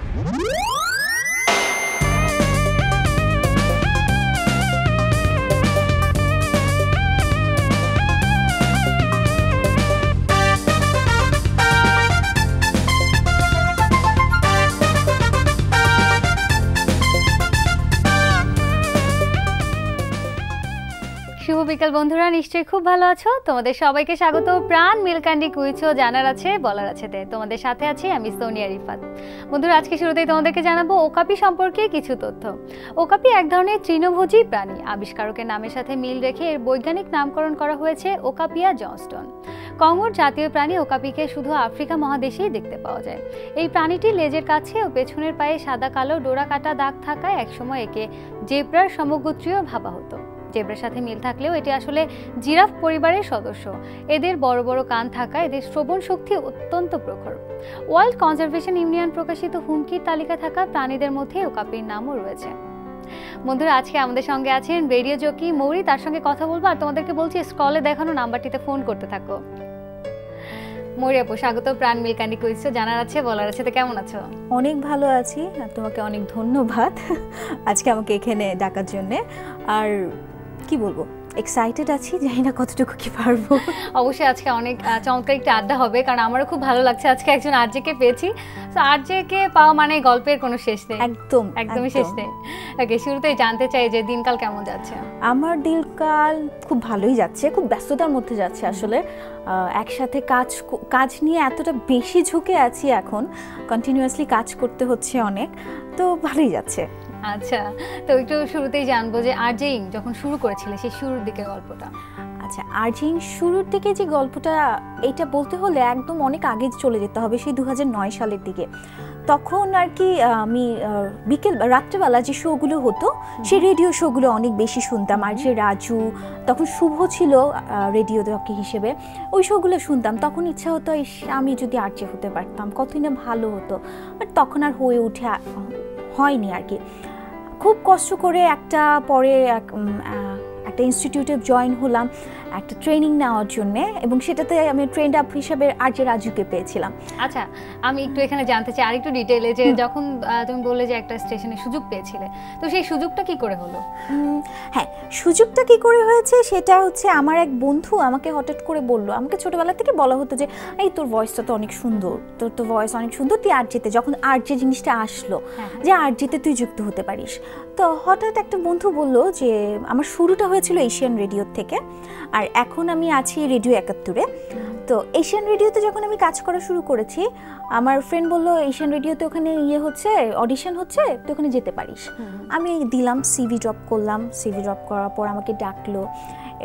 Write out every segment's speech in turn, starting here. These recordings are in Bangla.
শুভ বিকাল বন্ধুরা, নিশ্চয়ই খুব ভালো আছো। তোমাদের সবাইকে স্বাগত প্রাণ মিল্ক ক্যান্ডি কুইজ জানার আছে বলার আছে তে। তোমাদের সাথে আছি আমি সোনিয়া রিফাত। বন্ধুরা, আজকে শুরুতেই তোমাদেরকে জানাবো ওকাপি সম্পর্কে কিছু তথ্য। ওকাপি এক ধরনের তৃণভোজী প্রাণী। আবিষ্কারকের নামের সাথে মিল রেখে এর বৈজ্ঞানিক নামকরণ করা হয়েছে ওকাপিয়া জনস্টন। কঙ্গোর জাতীয় প্রাণী ওকাপিকে শুধু আফ্রিকা মহাদেশেই দেখতে পাওয়া যায়। এই প্রাণীটি লেজের কাছে ও পেছনের পায়ে সাদা কালো ডোরা কাটা দাগ থাকায় একসময় একে জেব্রার সমগোত্রীয় ভাবা হতো। জেব্রার সাথে মিল থাকলেও এটি আসলে জিরাফ পরিবারের সদস্য। এদের বড় বড় কান থাকায় এদের শ্রবণ শক্তি অত্যন্ত প্রখর। ওয়ার্ল্ড কনজারভেশন ইউনিয়ন প্রকাশিত হুমকির তালিকায় থাকা প্রাণীদের মধ্যে ওকাপির নামও রয়েছে। বন্ধুরা, আজকে আমাদের সঙ্গে আছেন রেডিও জকি মৌরি। তার সঙ্গে কথা বলবো আর তোমাদেরকে বলছি স্ক্রলে দেখানো নাম্বারটিতে ফোন করতে থাকো। মৌরি আপু, স্বাগত প্রাণ মিল্ক ক্যান্ডি কুইজ জানার আছে বলার আছে তে। কেমন আছো? অনেক ভালো আছি, আর তোমাকে অনেক ধন্যবাদ আজকে আমাকে এখানে ডাকার জন্য। আর কি বলবো, এক্সাইটেড আছি, জানি না কতটুকু কি পারবো। অবশ্যই আজকে অনেক চমৎকার একটা আড্ডা হবে, কারণ আমারও খুব ভালো লাগছে আজকে একজন আরজেকে পেয়েছি। তো আরজেকে পাওয়া মানে গল্পের কোনো শেষ নেই, একদমই শেষ নেই। ওকে, শুরুতেই জানতে চাই যে দিনকাল কেমন যাচ্ছে? আমার দিনকাল খুব ভালোই যাচ্ছে, খুব ব্যস্ততার মধ্যে যাচ্ছে আসলে। একসাথে কাজ নিয়ে এতটা বেশি ঝুঁকে আছি এখন, কন্টিনিউয়াসলি কাজ করতে হচ্ছে অনেক, তো ভালোই যাচ্ছে। আচ্ছা, তো একটু শুরুতেই জানবো যে আরজেইং যখন শুরু করেছিলে সেই শুরুর দিকের গল্পটা। আচ্ছা, আরজেইং শুরুর দিকে যে গল্পটা, এটা বলতে হলে একদম অনেক আগে চলে যেতে হবে, সেই 2009 সালের দিকে। তখন আর কি আমি রাত্রেবেলা যে শোগুলো হতো সেই রেডিও শোগুলো অনেক বেশি শুনতাম। আর যে রাজু, তখন শুভ ছিল রেডিও জকি হিসেবে, ওই শোগুলো শুনতাম। তখন ইচ্ছা হতো আমি যদি আরজে হতে পারতাম, কতই না ভালো হতো। বাট তখন আর হয়ে উঠে হয়নি আর কি। খুব কষ্ট করে পরে একটা ইনস্টিটিউটে জয়েন হলাম একটা ট্রেনিং নেওয়ার জন্য, এবং সেটাতে আমি ট্রেন্ড আপ হিসেবে আরজে রাজুকে পেয়েছিলাম। আচ্ছা, আমি একটু এখানে জানতে চাই আরেকটু ডিটেইলে যে যখন তুমি বললে যে একটা স্টেশনে সুযোগ পেয়েছিলে, তো সেই সুযোগটা কি করে হলো? হ্যাঁ, সুযোগটা কি করে হয়েছে সেটা হচ্ছে আমার এক বন্ধু আমাকে হঠাৎ করে বললো। আমাকে ছোটবেলা থেকে বলা হতো যে এই তোর ভয়েসটা তো অনেক সুন্দর, তোর ভয়েস অনেক সুন্দর, তুই আরজেতে, যখন আরজে জিনিসটা আসলো যে আরজেতে তুই যুক্ত হতে পারিস। তো হঠাৎ একটা বন্ধু বললো যে আমার শুরুটা হয়েছিল এশিয়ান রেডিওর থেকে, আর এখন আমি আছি রেডিও 71-এ। তো এশিয়ান রেডিওতে যখন আমি কাজ করা শুরু করেছি, আমার ফ্রেন্ড বললো এশিয়ান রেডিওতে ওখানে হচ্ছে, অডিশন হচ্ছে, তো ওখানে যেতে পারিস। আমি দিলাম, সিভি ড্রপ করলাম। সিভি ড্রপ করার পর আমাকে ডাকলো,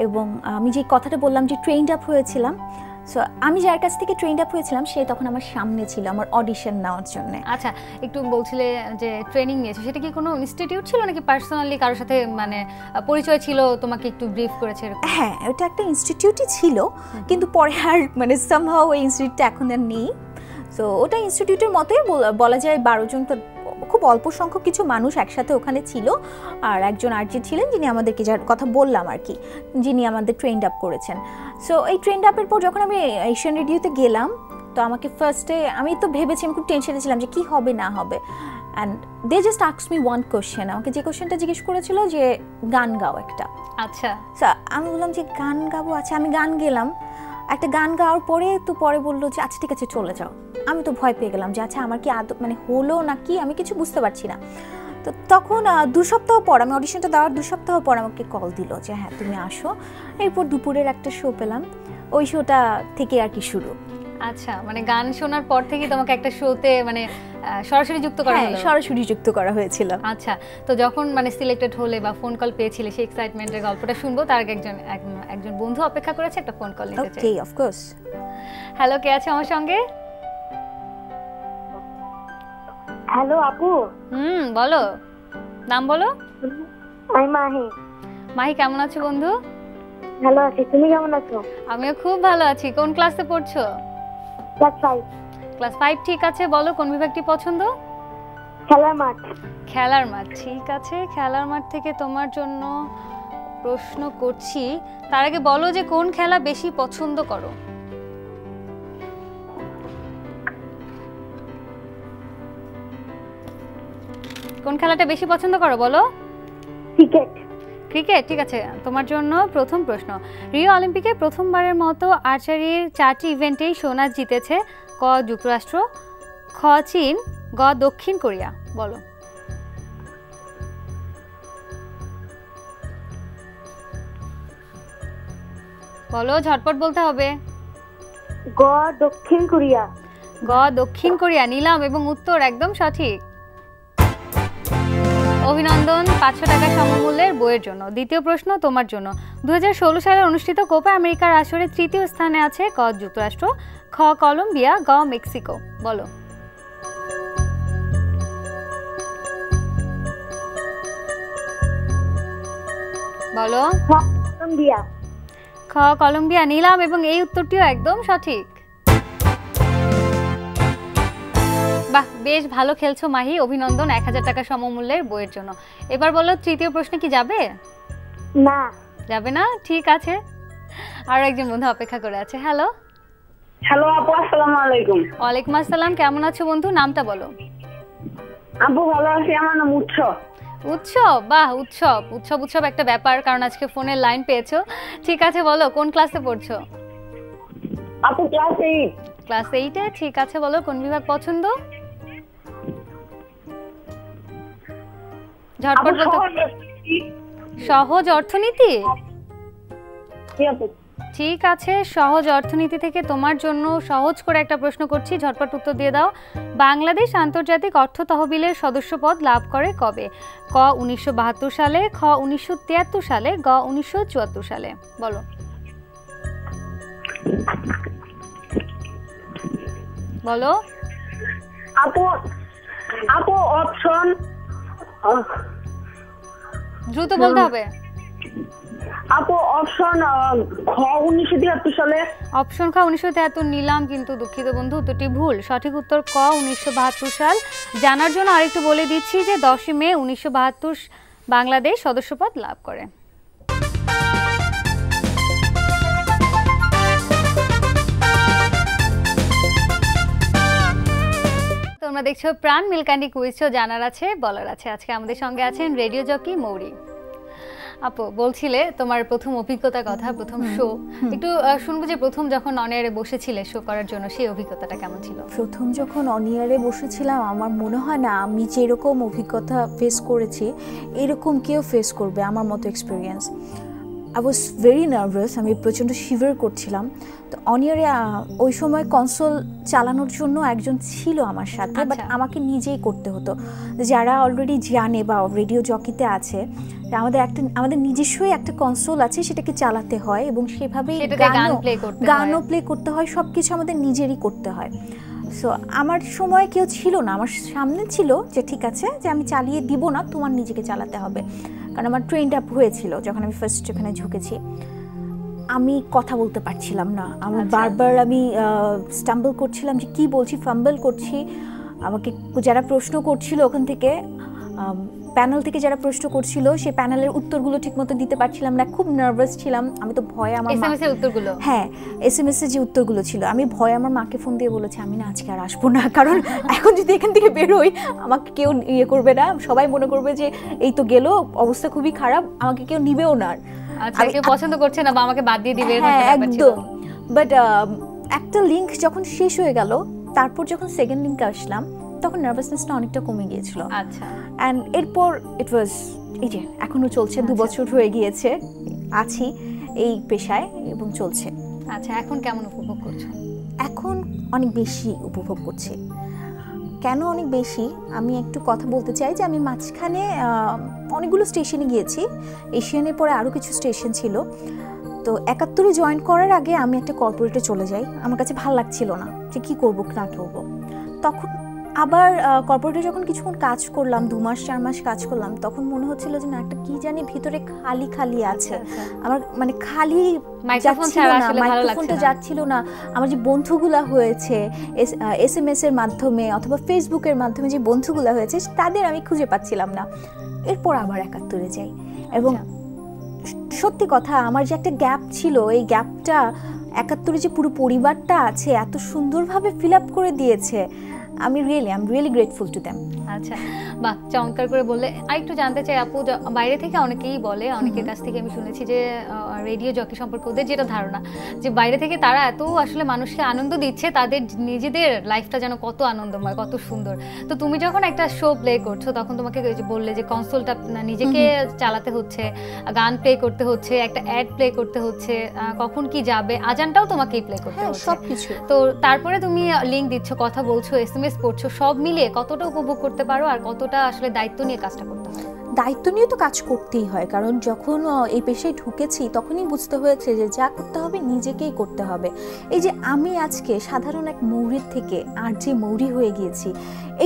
এবং আমি যে কথাটা বললাম যে ট্রেন্ড আপ হয়েছিলাম, সো আমি যার কাছ থেকে ট্রেন্ড আপ হয়েছিলাম সে তখন আমার সামনে ছিল আমার অডিশন নেওয়ার জন্য। আচ্ছা, একটু বলছিলে যে ট্রেনিং নিয়েছো, সেটা কি কোনো ইনস্টিটিউট ছিল নাকি পার্সোনালি কারোর সাথে মানে পরিচয় ছিল, তোমাকে একটু ব্রিফ করেছে? হ্যাঁ, ওটা একটা ইনস্টিটিউটই ছিল, কিন্তু পরে আর মানে সামহাউ ওই ইনস্টিটিউটটা এখন আর নেই। সো ওটা ইনস্টিটিউটের মতোই বলা যায়। 12 জন, খুব অল্প সংখ্যক কিছু মানুষ একসাথে ওখানে ছিল। আর একজন আরজে ছিলেন যিনি আমাদেরকে, যার কথা বললাম আর কি, যিনি আমাদের ট্রেন্ড আপ করেছেন। সো এই ট্রেন্ড আপের পর যখন আমি এশিয়ান রেডিওতে গেলাম, তো আমাকে ফার্স্টে আমি তো ভেবেছি, আমি খুব টেনশনে ছিলাম যে কী হবে না হবে। And they just asked me one question. আমাকে যে কোয়েশ্চেনটা জিজ্ঞেস করেছিল যে গান গাও একটা। আচ্ছা, আমি বললাম যে গান গাবো। আচ্ছা, আমি গান গেলাম। একটা গান গাওয়ার পরে তো পরে বললো যে আচ্ছা ঠিক আছে চলে যাও। আমি তো ভয় পেয়ে গেলাম যে আচ্ছা আমার কি মানে হলো নাকি, আমি কিছু বুঝতে পারছি না। তো তখন 2 সপ্তাহ পর, আমি অডিশনটা দেওয়ার 2 সপ্তাহ পর আমাকে কল দিল যে হ্যাঁ তুমি আসো। এরপর দুপুরের একটা শো পেলাম, ওই শোটা থেকে আর কি শুরু। আচ্ছা, মানে গান শোনার পর থেকে তোমাকে একটা শোতে মানে সরাসরি যুক্ত করা হলো? সরাসরি যুক্ত করা হয়েছিল। আচ্ছা, তো যখন মানে সিলেক্টেড হলে বা ফোন কল পেয়েছিলে, সেই এক্সাইটমেন্টের গল্পটা শুনবো। তার আগে একজন বন্ধু অপেক্ষা করেছে, একটা ফোন কল নিতে চাই। ওকে, অফ কোর্স। হ্যালো, কে আছে আমার সঙ্গে? হ্যালো আপু। বলো, নাম বলো। আমি মাহি। মাহি, কেমন আছো বন্ধু? ভালো আছি, তুমি কেমন আছো? আমিও খুব ভালো আছি। কোন ক্লাসে পড়ছো? ক্লাস 5। ক্লাস 5, ঠিক আছে। বলো কোন বিভাগটি পছন্দ? খেলার মাঠ। খেলার মাঠ, ঠিক আছে। খেলার মাঠ থেকে তোমার জন্য প্রশ্ন করছি। তার আগে বলো যে কোন খেলা বেশি পছন্দ করো? কোন খেলাটা বেশি পছন্দ করো বলো? ক্রিকেট। ক্রিকেট, ঠিক আছে। তোমার জন্য প্রথম প্রশ্ন, রিও অলিম্পিকে প্রথমবারের মতো আর্চারির 4টি ইভেন্টেই সোনা জিতেছে ক যুক্তরাষ্ট্র, খ চীন, গ দক্ষিণ কোরিয়া? বলো। বলো, ঝটপট বলতে হবে। গ দক্ষিণ কোরিয়া। গ দক্ষিণ কোরিয়া নিলাম এবং উত্তর একদম সঠিক। অভিনন্দন 500 টাকা সমমূল্যের বইয়ের জন্য। দ্বিতীয় প্রশ্ন তোমার জন্য, 2016 সালে অনুষ্ঠিত কোপা আমেরিকার আসরে তৃতীয় স্থানে আছে ক যুক্তরাষ্ট্র, খ কলম্বিয়া, গ মেক্সিকো? বলো। বলো। কলম্বিয়া। খ কলম্বিয়া নিলাম এবং এই উত্তরটিও একদম সঠিক। বাহ, বেশ ভালো খেলছো মাহি, অভিনন্দন 1000 টাকা সমমূল্যের বইয়ের জন্য। এবার বলো, তৃতীয় প্রশ্নে কি যাবে? না। যাবে না? ঠিক আছে, আর একজন বন্ধু অপেক্ষা করে আছে। হ্যালো। হ্যালো আপু, আসসালামু আলাইকুম। ওয়ালাইকুম আসসালাম, কেমন আছো বন্ধু? নামটা বলো। আপু ভালো আছি, আমার নাম উৎসব। উৎসব, বাহ, উৎসব উৎসব উৎসব একটা ব্যাপার, কারণ আজকে ফোনের লাইন পেয়েছো। ঠিক আছে, বলো কোন ক্লাসে পড়ছো? আপু ক্লাস 8। ক্লাস 8-এ, ঠিক আছে। বলো কোন বিভাগ পছন্দ? ঝটপট বলতে। সহজ অর্থনীতি, ঠিক আছে। সহজ অর্থনীতি থেকে তোমার জন্য সহজ করে একটা প্রশ্ন করছি, ঝটপট উত্তর দিয়ে দাও। বাংলাদেশ আন্তর্জাতিক অর্থ তহবিলের সদস্যপদ লাভ করে কবে? ক 1972 সালে, খ 1973 সালে, গ 1974 সালে? বলো। বলো। আপু আপু অপশন, দ্রুত বলতে হবে। আপু অপশন খ 1973 সালে। অপশন খ 1973 নিলাম, কিন্তু দুঃখিত বন্ধু, উত্তরটি ভুল। সঠিক উত্তর ক 1972 সাল। জানার জন্য আরেকটু বলে দিচ্ছি যে 10 মে 1972 বাংলাদেশ সদস্যপদ লাভ করে। তোমরা দেখছো প্রাণ মিল্কান্ডি কুইজ শো, জানার আছে বলার আছে। আজকে আমাদের সঙ্গে আছেন রেডিও জকি মৌরি। আপু বলছিলে তোমার প্রথম অভিজ্ঞতার কথা, প্রথম শো একটু শুনবো, যে প্রথম যখন অন এয়ারে বসেছিলে শো করার জন্য, সেই অভিজ্ঞতাটা কেমন ছিল? প্রথম যখন অন এয়ারে বসেছিলাম, আমার মনে হয় না আমি যেরকম অভিজ্ঞতা ফেস করেছি এরকম কেউ ফেস করবে আমার মতো experience. I was very nervous, আমি প্রচণ্ড শিভার করছিলাম। তো অন এয়ারে ওই সময় কনসোল চালানোর জন্য একজন ছিল আমার সাথে, বাট আমাকে নিজেই করতে হতো। যারা অলরেডি জানে বা রেডিও জকিতে আছে, আমাদের নিজস্বই একটা কনসোল আছে, সেটাকে চালাতে হয় এবং সেভাবেই গানও প্লে করতে হয়, সব কিছু আমাদের নিজেরই করতে হয়। সো আমার সময় কেউ ছিল না, আমার সামনে ছিল যে ঠিক আছে, যে আমি চালিয়ে দিব না, তোমার নিজেকে চালাতে হবে। কারণ আমার ট্রেন্ড আপ হয়েছিল যখন আমি ফার্স্ট এখানে ঝুঁকেছি। আমি কথা বলতে পারছিলাম না, আমি বারবার স্টাম্বল করছিলাম যে কি বলছি, ফাম্বল করছি। আমাকে যারা প্রশ্ন করছিল ওখান থেকে, প্যানেল থেকে যারা প্রশ্ন করছিল, সেই প্যানেলের উত্তরগুলো ঠিকমতো দিতে পারছিলাম না, খুব নার্ভাস ছিলাম। আমি তো ভয়ে আমার এসএমএস-এর উত্তরগুলো, হ্যাঁ এসএমএস-এর যে উত্তরগুলো ছিল, আমি ভয়ে আমার মাকে ফোন দিয়ে বলেছি আমি না আজকে আর আসবো না, কারণ এখন যদি এখান থেকে বেরোই আমাকে কেউ ইয়ে করবে না, সবাই মনে করবে যে এই তো গেল, অবস্থা খুবই খারাপ, আমাকে কেউ নিবেও না। আচ্ছা, কেউ পছন্দ করছে না বা আমাকে বাদ দিয়ে দিবে, একদম। বাট একটা লিংক যখন শেষ হয়ে গেল, তারপর যখন সেকেন্ড লিংকে আসলাম, তখন নার্ভাসনেসটা অনেকটা কমে গিয়েছিল। আচ্ছা, অ্যান্ড এরপর ইট ওয়াজ, এই যে এখনো চলছে, 2 বছর হয়ে গিয়েছে আছি এই পেশায় এবং চলছে। আচ্ছা, এখন কেমন উপভোগ করছো? এখন অনেক বেশি উপভোগ করছি। কেন অনেক বেশি, আমি একটু কথা বলতে চাই যে আমি মাঝখানে অনেকগুলো স্টেশনে গিয়েছি, এশিয়ানের পরে আরও কিছু স্টেশন ছিল। তো 71-এ জয়েন করার আগে আমি একটা কর্পোরেটে চলে যাই, আমার কাছে ভালো লাগছিল না যে কী করবো না করবো। তখন আবার কর্পোরেটে যখন কিছুক্ষণ কাজ করলাম, 2 মাস 4 মাস কাজ করলাম, তখন মনে হচ্ছিল যে না, একটা কি জানি ভিতরে খালি খালি আছে। আমার মানে খালি মাইক্রোফোনটা যাচ্ছিল না। আমার যে বন্ধুগুলা হয়েছে এসএমএস এর মাধ্যমে অথবা ফেসবুকের মাধ্যমে, যে বন্ধুগুলা হয়েছে তাদের আমি খুঁজে পাচ্ছিলাম না। এরপর আবার 71-এ যাই এবং সত্যি কথা, আমার যে একটা গ্যাপ ছিল, এই গ্যাপটা 71-এ যে পুরো পরিবারটা আছে এত সুন্দরভাবে ফিল আপ করে দিয়েছে আমি রিয়েলি গ্রেটফুল টু দেম। আচ্ছা, বাহ, চমৎকার করে বললে। আর একটু জানতে চাই আপু, বাইরে থেকে অনেকেই বলে, অনেকের কাছ থেকে আমি শুনেছি যে রেডিও জকি সম্পর্কে ওদের যেটা ধারণা যে বাইরে থেকে তারা এত আসলে মানুষকে আনন্দ দিচ্ছে, তাদের নিজেদের লাইফটা যেন কত আনন্দময়, কত সুন্দর। তো তুমি যখন একটা শো প্লে করছো তখন তোমাকে বললে যে কনসোলটা নিজেকে চালাতে হচ্ছে, গান প্লে করতে হচ্ছে, একটা অ্যাড প্লে করতে হচ্ছে, কখন কি যাবে, আজানটাও তোমাকেই প্লে করতে হচ্ছে, সবকিছু। তো তারপরে তুমি লিংক দিচ্ছ, কথা বলছো, এসএমএস পড়ছো, সব মিলিয়ে কতটা উপভোগ করতে পারো আর কতটা আসলে দায়িত্ব নিয়ে কাজটা করতে হয়? দায়িত্ব নিয়ে তো কাজ করতেই হয়, কারণ যখন এই পেশায় ঢুকেছি তখনই বুঝতে হয়েছে যে যা করতে হবে নিজেকেই করতে হবে। এই যে আমি আজকে সাধারণ এক মৌরির থেকে আর যে মৌরি হয়ে গিয়েছি,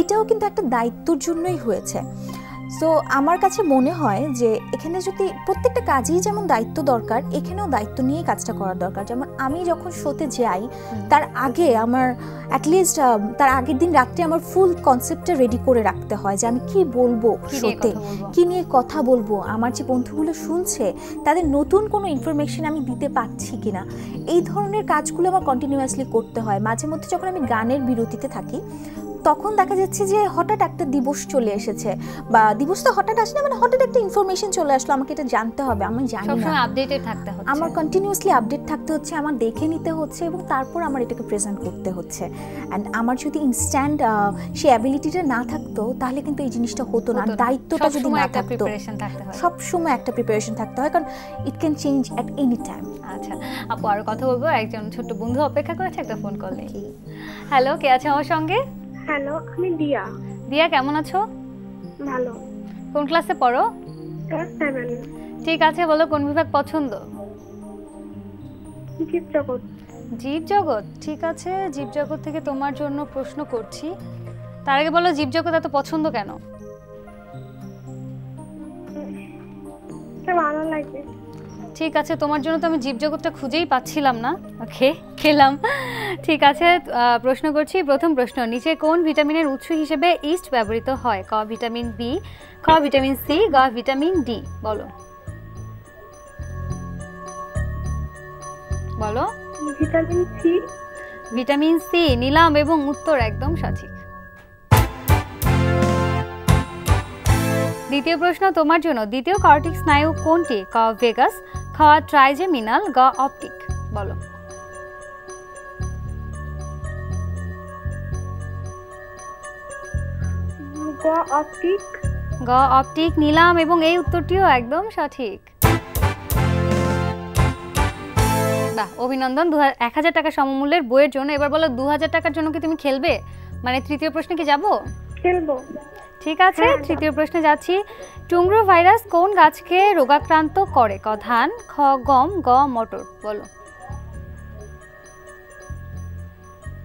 এটাও কিন্তু একটা দায়িত্বর জন্যই হয়েছে। সো আমার কাছে মনে হয় যে এখানে যদি প্রত্যেকটা কাজেই যেমন দায়িত্ব দরকার, এখানেও দায়িত্ব নিয়েই কাজটা করার দরকার। যেমন আমি যখন শোতে যাই তার আগে আমার অ্যাটলিস্ট তার আগের দিন রাত্রে আমার ফুল কনসেপ্টটা রেডি করে রাখতে হয় যে আমি কি বলবো শোতে, কি নিয়ে কথা বলবো, আমার যে বন্ধুগুলো শুনছে তাদের নতুন কোনো ইনফরমেশন আমি দিতে পারছি কিনা, এই ধরনের কাজগুলো আমার কন্টিনিউয়াসলি করতে হয়। মাঝে মধ্যে যখন আমি গানের বিরতিতে থাকি তখন দেখা যাচ্ছে যে হঠাৎ একটা দিবস চলে এসেছে, বা দিবস তো হঠাৎ আসে না, মানে হঠাৎ একটা ইনফরমেশন চলে আসলো, আমাকে এটা জানতে হবে, আমি জানি না, সবসময় আপডেটেড থাকতে হচ্ছে, আমার কন্টিনিউয়াসলি আপডেট থাকতে হচ্ছে, আমার দেখে নিতে হচ্ছে এবং তারপর আমার এটাকে প্রেজেন্ট করতে হচ্ছে। অ্যান্ড আমার যদি ইনস্ট্যান্ট সেই অ্যাবিলিটিটা না থাকতো তাহলে কিন্তু এই জিনিসটা হতো না। দায়িত্বটা যদি না থাকতো, সব সময় একটা প্রিপারেশন থাকতে হয়, কারণ it can change at any time. আচ্ছা আপু, আরো কথা বলবো, একজন ছোট্ট বন্ধু অপেক্ষা করেছে, একটা ফোন কল নেই। হ্যালো, কে আছে আমার সঙ্গে? হ্যালো, আমি দিয়া। দিয়া, কেমন আছো? ভালো। কোন ক্লাসে পড়ো? ক্লাস 7। ঠিক আছে, বলো কোন বিভাগ পছন্দ? জীবজগৎ। জীবজগৎ, ঠিক আছে। জীবজগৎ থেকে তোমার জন্য প্রশ্ন করছি। তার আগে বলো জীবজগৎ এত পছন্দ কেন? ভালো লাগে। ঠিক আছে, তোমার জন্য তো আমি জীবজগৎটা খুঁজেই পাচ্ছিলাম না। ওকে, খেলাম। ঠিক আছে, প্রশ্ন করছি। প্রথম প্রশ্ন, নিচে কোন ভিটামিনের উৎস হিসেবে ইস্ট ব্যবহৃত হয়? ক ভিটামিন বি, খ ভিটামিন সি, গ ভিটামিন ডি। বলো বলো। Vitamin C. ভিটামিন সি নিলাম এবং উত্তর একদম সঠিক। দ্বিতীয় প্রশ্ন তোমার জন্য, দ্বিতীয় কার্টিক স্নায়ু কোনটি? ক ভেগাস, খ ট্রাইজেমিনাল, গ অপটিক। বলো গ অপটিক। গ অপটিক নিলাম এবং এই উত্তরটিও একদম সঠিক। বাহ, অভিনন্দন। 1000 টাকা সমমূল্যের বইয়ের জন্য। এবার বলো 2000 টাকার জন্য কি তুমি খেলবে? মানে তৃতীয় প্রশ্নে কি যাবো? খেলবো। ঠিক আছে, তৃতীয় প্রশ্নে যাচ্ছি। টুংরো ভাইরাস কোন গাছকে রোগাক্রান্ত করে? ক ধান, খ গম, গ মটর। বলো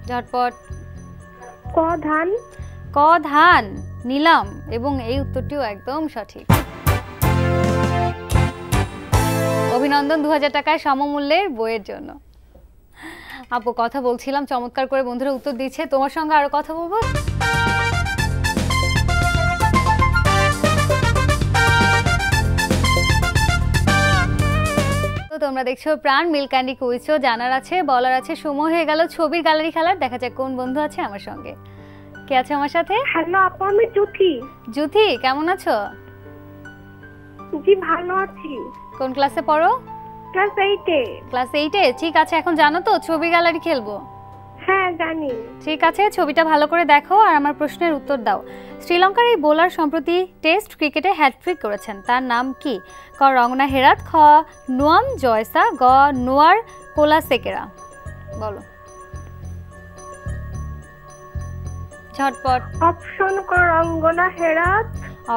ঝটপট। ক ধান। ক ধান নিলাম এবং এই উত্তরটিও একদম সঠিক। অভিনন্দন 2000 টাকায় সমমূল্যের বইয়ের জন্য। আপু, কথা বলছিলাম, চমৎকার করে বন্ধুরা উত্তর দিচ্ছে। তোমার সঙ্গে আরো কথা বলবো। তোমরা দেখছো প্রাণ মিল্ক ক্যান্ডি কুইজ। জানার আছে, বলার আছে, সময় হয়ে গেল ছবির গ্যালারি খেলার। দেখা যাক কোন বন্ধু আছে আমার সঙ্গে। কে আছে আমার সাথে? হ্যালো আপু, আমি জুথি। জুথি, কেমন আছো? জি ভালো আছি। কোন ক্লাসে পড়ো? ক্লাস 8-এ। ক্লাস 8-এ, ঠিক আছে। এখন জানো তো ছবি গ্যালারি খেলবো? হ্যাঁ জানি। ঠিক আছে, ছবিটা ভালো করে দেখো আর আমার প্রশ্নের উত্তর দাও। শ্রীলঙ্কার এই বোলার সম্প্রতি টেস্ট ক্রিকেটে হ্যাটট্রিক করেছেন, তার নাম কি? ক রঙ্গনা হেরাত, খ নুয়াম জয়সা, গ নোয়ার কোলাসেকেরা। বলো ঝটপট। অপশন ক রঙ্গনা হেরাত।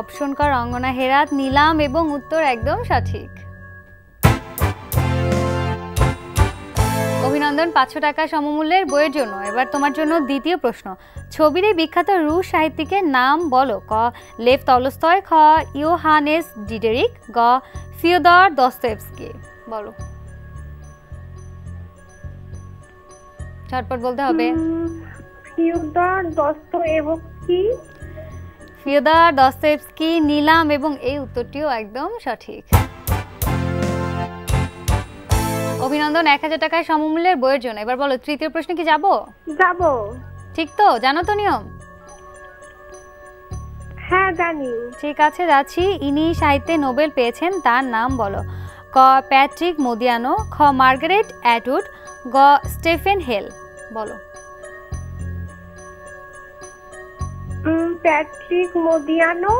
অপশন ক রঙ্গনা হেরাত নিলাম এবং উত্তর একদম সঠিক। অভিনন্দন 500 টাকা সমমূল্যের বইয়ের জন্য। এবার তোমার জন্য দ্বিতীয় প্রশ্ন। ছবির এই বিখ্যাত রুশ সাহিত্যিকের নাম বলো? ক লেভ তলস্তয়, খ ইয়োহানেস ডিডেরিক, গ ফিওদর দস্তয়েভস্কি। বলো ঝটপট বলতে হবে। Fyodor Dostoevsky. ফিওদর দস্তয়েভস্কি নিলাম এবং এই উত্তরটিও একদম সঠিক। অভিনন্দন 1000 টাকায় সমমূল্যের বইয়ের জন্য। এবার বলো তৃতীয় প্রশ্নে কি যাবো? যাবো। ঠিক তো? জানো তো নিয়ম? হ্যাঁ জানি। ঠিক আছে, যাচ্ছি। ইনি সাহিত্যে নোবেল পেয়েছেন, তার নাম বলো। ক প্যাট্রিক মোদিয়ানো, খ মার্গারেট অ্যাটউড, গ স্টেফেন হেল। বলো। প্যাট্রিক মোদিয়ানো।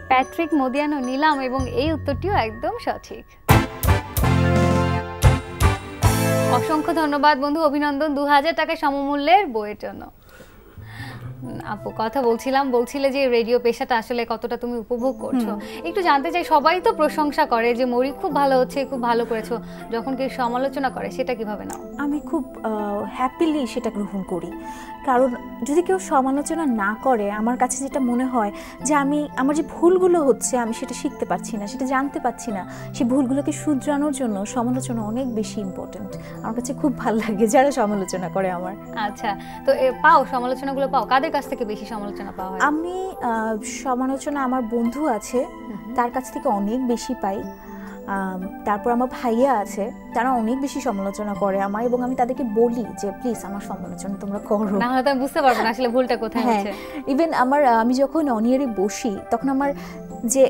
প্যাট্রিক মোদিয়ানো নিলাম এবং এই উত্তরটিও একদম সঠিক। অসংখ্য ধন্যবাদ বন্ধু, অভিনন্দন 2000 টাকা সমমূল্যের বইয়ের জন্য। আপু কথা বলছিলে যে রেডিও পেশাটা আসলে কতটা তুমি উপভোগ করছো, একটু জানতে চাই। সবাই তো প্রশংসা করে যে মরি খুব ভালো হচ্ছে, খুব ভালো করেছো, যখন কেউ সমালোচনা করে সেটা কিভাবে নাও? আমি খুব হ্যাপিলি সেটা গ্রহণ করি, কারণ যদি কেউ সমালোচনা না করে আমার কাছে যেটা মনে হয় যে আমার যে ভুলগুলো হচ্ছে আমি সেটা শিখতে পারছি না, সেটা জানতে পারছি না, সেই ভুলগুলোকে শুধরানোর জন্য সমালোচনা অনেক বেশি ইম্পর্টেন্ট। আমার কাছে খুব ভালো লাগে যারা সমালোচনা করে আমার। আচ্ছা, তো পাও সমালোচনাগুলো পাও, কাদের কাছ থেকে বেশি সমালোচনা পাওয়া হয়? আমি সমালোচনা আমার বন্ধু আছে তার কাছ থেকে অনেক বেশি পাই। তারপর আমার ভাইয়া আছে, তারা অনেক বেশি সমালোচনা করে আমার, এবং আমি তাদেরকে বলি যে প্লিজ আমার সমালোচনা তোমরা করো, না হলে তো আমি বুঝতে পারবো না আসলে ভুলটা কোথায় হচ্ছে। ইভেন আমি যখন অন ইয়ারে বসি তখন আমার যে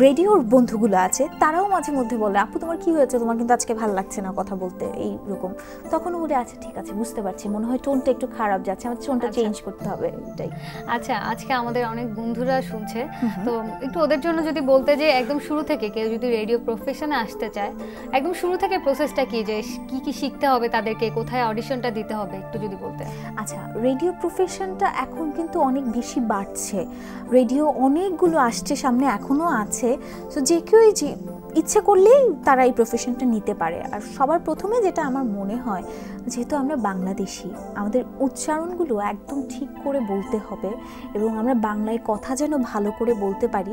রেডিওর বন্ধুগুলো আছে তারাও মাঝে মধ্যে বলে আপু তোমার কি হয়েছে, তোমার কিন্তু আজকে ভালো লাগছে না কথা বলতে এইরকম। তখনও বলে আচ্ছা ঠিক আছে বুঝতে পারছি, মনে হয় টোনটা একটু খারাপ যাচ্ছে, আমার টোনটা চেঞ্জ করতে হবে, এটাই। আচ্ছা, আজকে আমাদের অনেক বন্ধুরা শুনছে, তো একটু ওদের জন্য যদি বলতে যে একদম শুরু থেকে কেউ যদি রেডিও প্রফেশনে আসতে চায়, একদম শুরু থেকে প্রসেসটা কি, যে কি কি শিখতে হবে তাদেরকে, কোথায় অডিশনটা দিতে হবে, একটু যদি বলতে। আচ্ছা, রেডিও প্রফেশনটা এখন কিন্তু অনেক বেশি বাড়ছে, রেডিও অনেকগুলো আসছে সামনে, এখনও আছে। সো যে কেউই যে ইচ্ছে করলেই তারা এই প্রফেশনটা নিতে পারে। আর সবার প্রথমে যেটা আমার মনে হয়, যেহেতু আমরা বাংলাদেশি, আমাদের উচ্চারণগুলো একদম ঠিক করে বলতে হবে, এবং আমরা বাংলায় কথা যেন ভালো করে বলতে পারি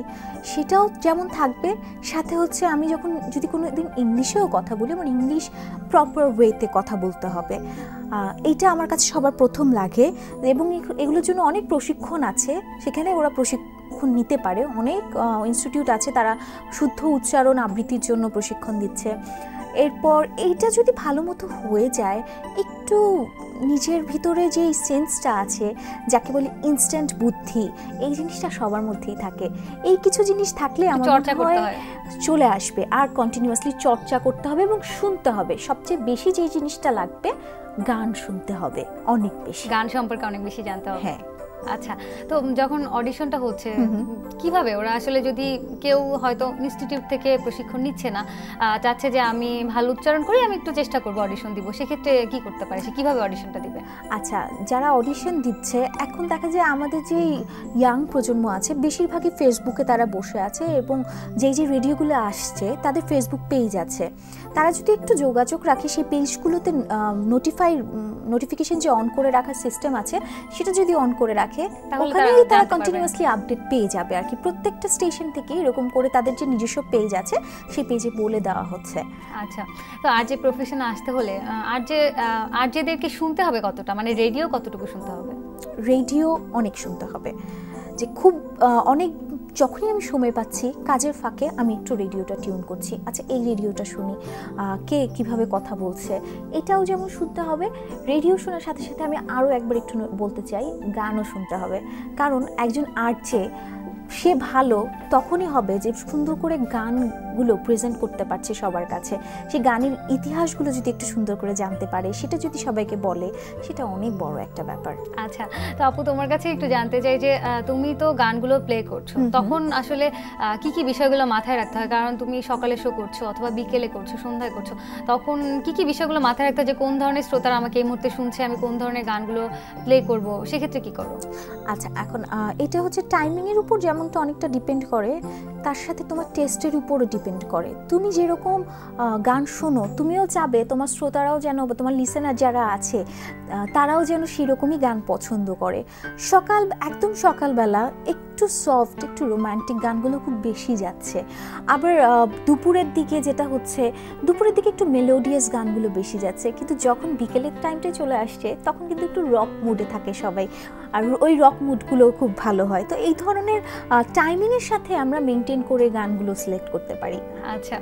সেটাও যেমন থাকবে, সাথে হচ্ছে আমি যদি কোনো দিন ইংলিশেও কথা বলি, আমার ইংলিশ প্রপার ওয়েতে কথা বলতে হবে। এইটা আমার কাছে সবার প্রথম লাগে, এবং এগুলোর জন্য অনেক প্রশিক্ষণ আছে, সেখানে ওরা প্রশিক্ষণ নিতে পারে। অনেক ইনস্টিটিউট আছে, তারা শুদ্ধ উচ্চারণ আবৃত্তির জন্য প্রশিক্ষণ দিচ্ছে। এরপর এইটা যদি ভালো মতো হয়ে যায়, একটু নিজের ভিতরে যে সেন্সটা আছে, যাকে বলি ইনস্ট্যান্ট বুদ্ধি, এই জিনিসটা সবার মধ্যেই থাকে। এই কিছু জিনিস থাকলে আমার মনে হয় চলে আসবে। আর কন্টিনিউয়াসলি চর্চা করতে হবে এবং শুনতে হবে। সবচেয়ে বেশি যে জিনিসটা লাগবে, গান শুনতে হবে অনেক বেশি, গান সম্পর্কে অনেক বেশি জানতে হবে। হ্যাঁ। আচ্ছা, তো যখন অডিশনটা হচ্ছে কিভাবে ওরা আসলে, যদি কেউ হয়তো ইনস্টিটিউট থেকে প্রশিক্ষণ নিচ্ছে না, চাচ্ছে যে আমি ভালো উচ্চারণ করি, আমি একটু চেষ্টা করবো অডিশন দিব, সেক্ষেত্রে কি করতে পারে, সে কিভাবে অডিশনটা দিবে? আচ্ছা, যারা অডিশন দিচ্ছে এখন দেখা যায় আমাদের যে ইয়াং প্রজন্ম আছে বেশিরভাগই ফেসবুকে তারা বসে আছে, এবং যেই যে রেডিওগুলো আসছে তাদের ফেসবুক পেজ আছে, তারা যদি একটু যোগাযোগ রাখে সেই পেজগুলোতে নোটিফিকেশন যে অন করে রাখার সিস্টেম আছে সেটা যদি অন করে রাখে, ওখানেই তারা কন্টিনিউয়াসলি আপডেট পেয়ে যাবে আর কি। প্রত্যেকটা স্টেশন থেকে এরকম করে তাদের যে নিজস্ব পেজ আছে সেই পেজে বলে দেওয়া হচ্ছে। আচ্ছা, তো আর যে প্রফেশনে আসতে হলে আর যেদেরকে শুনতে হবে কতটা, মানে রেডিও কতটুকু শুনতে হবে? রেডিও অনেক শুনতে হবে, যে খুব অনেক যখনই আমি সময় পাচ্ছি কাজের ফাঁকে আমি একটু রেডিওটা টিউন করছি, আচ্ছা এই রেডিওটা শুনি, কে কিভাবে কথা বলছে, এটাও যেমন শুনতে হবে। রেডিও শোনার সাথে সাথে আমি আরও একবার একটু বলতে চাই, গানও শুনতে হবে, কারণ একজন আর্টে সে ভালো তখনই হবে যে সুন্দর করে গানগুলো প্রেজেন্ট করতে পারছে সবার কাছে। সেই গানের ইতিহাসগুলো যদি একটু সুন্দর করে জানতে পারে, সেটা যদি সবাইকে বলে, সেটা অনেক বড় একটা ব্যাপার। আচ্ছা, তো আপু তোমার কাছে একটু জানতে চাই যে তুমি তো গানগুলো প্লে করছো, তখন আসলে কি কি বিষয়গুলো মাথায় রাখতে হয়? কারণ তুমি সকালে শো করছো অথবা বিকেলে করছো, সন্ধ্যায় করছো, তখন কি কি বিষয়গুলো মাথায় রাখতে হয় যে কোন ধরনের শ্রোতারা আমাকে এই মুহূর্তে শুনছে, আমি কোন ধরনের গানগুলো প্লে করব, সেক্ষেত্রে কি করো? আচ্ছা, এখন এটা হচ্ছে টাইমিংয়ের উপর যেমনটা অনেকটা ডিপেন্ড করে, তার সাথে তোমার টেস্টের উপরও ডিপেন্ড করে। তুমি যেরকম গান শোনো, তুমিও চাবে তোমার শ্রোতারাও যেন, বা তোমার লিসেনার যারা আছে তারাও যেন সেরকমই গান পছন্দ করে। একদম সকালবেলা একটু সফট, একটু রোম্যান্টিক গানগুলো খুব বেশি যাচ্ছে। আবার দুপুরের দিকে যেটা হচ্ছে, দুপুরের দিকে একটু মেলোডিয়াস গানগুলো বেশি যাচ্ছে। কিন্তু যখন বিকেলের টাইমটায় চলে আসছে তখন কিন্তু একটু রক মুডে থাকে সবাই, আর ওই রক মুডগুলো খুব ভালো হয়। তো এই ধরনের টাইমিংয়ের সাথে আমরা মেনটেন করে গানগুলো সিলেক্ট করতে পারি। আচ্ছা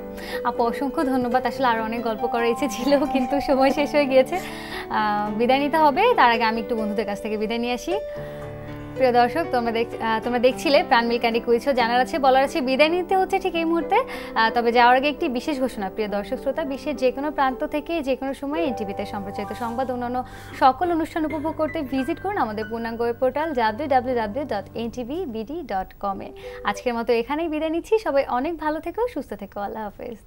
আপু, অসংখ্য ধন্যবাদ। আসলে আরও অনেক গল্প করার ইচ্ছে ছিল, কিন্তু সময় শেষ হয়ে গিয়েছে, বিদায় নিতে হবে। তার আগে আমি একটু বন্ধুদের কাছ থেকে বিদায় নিয়ে আসি। প্রিয় দর্শক, তোমরা দেখছিলে প্রাণ মিল ক্যান্ডি কুইজ শো জানার আছে বলার আছে বিদায় নিতে হচ্ছে ঠিক এই মুহূর্তে। তবে যাওয়ার আগে একটি বিশেষ ঘোষণা, প্রিয় দর্শক শ্রোতা, বিশ্বের যে কোনো প্রান্ত থেকে যে কোনো সময় এনটিভিতে সম্প্রচারিত সংবাদ অন্যান্য সকল অনুষ্ঠান উপভোগ করতে ভিজিট করুন আমাদের পূর্ণাঙ্গ ওয়েব পোর্টাল www.ntvbd.com-এ। আজকের মতো এখানেই বিদায় নিচ্ছি। সবাই অনেক ভালো থেকো, সুস্থ থেকো। আল্লাহ হাফেজ।